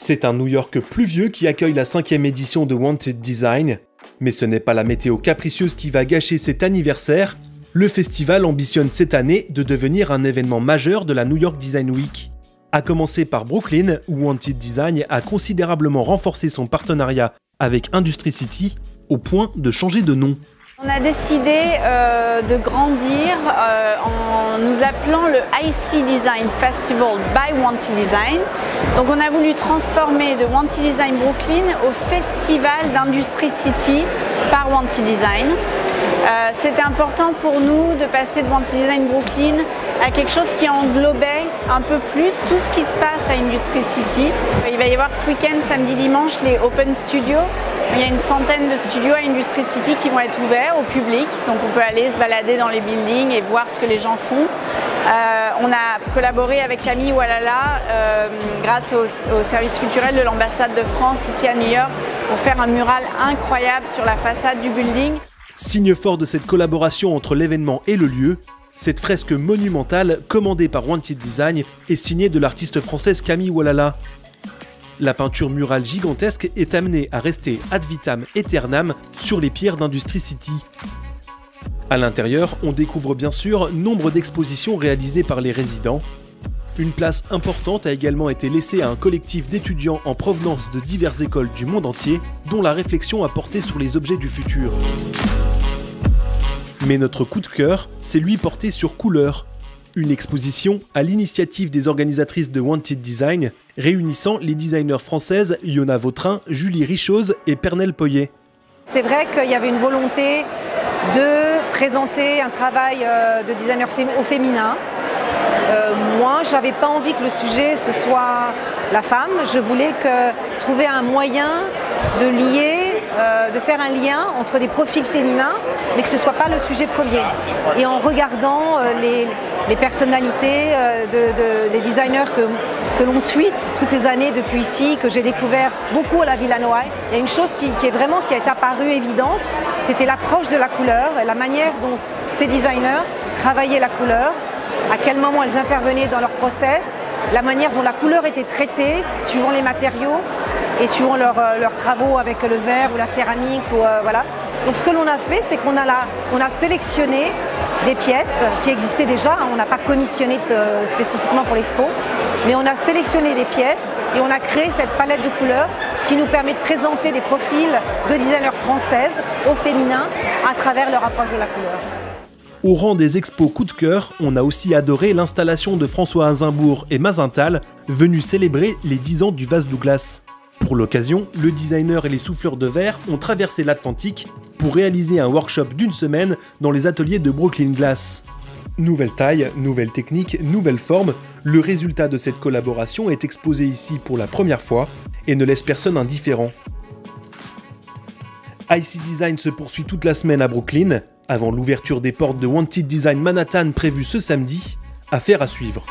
C'est un New York pluvieux qui accueille la 5e édition de Wanted Design. Mais ce n'est pas la météo capricieuse qui va gâcher cet anniversaire. Le festival ambitionne cette année de devenir un événement majeur de la New York Design Week. À commencer par Brooklyn, où Wanted Design a considérablement renforcé son partenariat avec Industry City, au point de changer de nom. On a décidé de grandir en nous appelant le IC Design Festival by Wanted Design. Donc on a voulu transformer de Wanted Design Brooklyn au Festival d'Industry City par Wanted Design. C'était important pour nous de passer de Wanted Design Brooklyn à quelque chose qui englobait un peu plus tout ce qui se passe à Industry City. Il va y avoir ce week-end, samedi, dimanche, les Open Studios. Il y a une centaine de studios à Industry City qui vont être ouverts au public, donc on peut aller se balader dans les buildings et voir ce que les gens font. On a collaboré avec Camille Walala grâce au service culturel de l'ambassade de France ici à New York pour faire un mural incroyable sur la façade du building. Signe fort de cette collaboration entre l'événement et le lieu, cette fresque monumentale commandée par Wanted Design est signée de l'artiste française Camille Walala. La peinture murale gigantesque est amenée à rester ad vitam aeternam sur les pierres d'Industry City. À l'intérieur, on découvre bien sûr nombre d'expositions réalisées par les résidents. Une place importante a également été laissée à un collectif d'étudiants en provenance de diverses écoles du monde entier, dont la réflexion a porté sur les objets du futur. Mais notre coup de cœur, c'est lui porté sur Couleur, une exposition à l'initiative des organisatrices de Wanted Design, réunissant les designers françaises Yona Vautrin, Julie Richoz et Pernelle Poyet. C'est vrai qu'il y avait une volonté de présenter un travail de designer au féminin. Moi, je n'avais pas envie que le sujet ce soit la femme. Je voulais trouver un moyen de lier, de faire un lien entre des profils féminins, mais que ce ne soit pas le sujet premier. Et en regardant les personnalités des designers que l'on suit toutes ces années depuis ici, que j'ai découvert beaucoup à la Villa Noailles, il y a une chose qui est apparue évidente, c'était l'approche de la couleur, la manière dont ces designers travaillaient la couleur, à quel moment elles intervenaient dans leur process, la manière dont la couleur était traitée suivant les matériaux et suivant leurs travaux avec le verre ou la céramique. Voilà. Donc ce que l'on a fait, c'est qu'on a sélectionné des pièces qui existaient déjà, on n'a pas commissionné spécifiquement pour l'expo, mais on a sélectionné des pièces et on a créé cette palette de couleurs qui nous permet de présenter des profils de designers françaises au féminin à travers leur approche de la couleur. Au rang des expos coup de cœur, on a aussi adoré l'installation de François Azinbourg et Mazintal, venus célébrer les 10 ans du vase Douglas. Pour l'occasion, le designer et les souffleurs de verre ont traversé l'Atlantique pour réaliser un workshop d'une semaine dans les ateliers de Brooklyn Glass. Nouvelle taille, nouvelle technique, nouvelle forme, le résultat de cette collaboration est exposé ici pour la première fois et ne laisse personne indifférent. IC Design se poursuit toute la semaine à Brooklyn, avant l'ouverture des portes de Wanted Design Manhattan prévue ce samedi, affaire à suivre.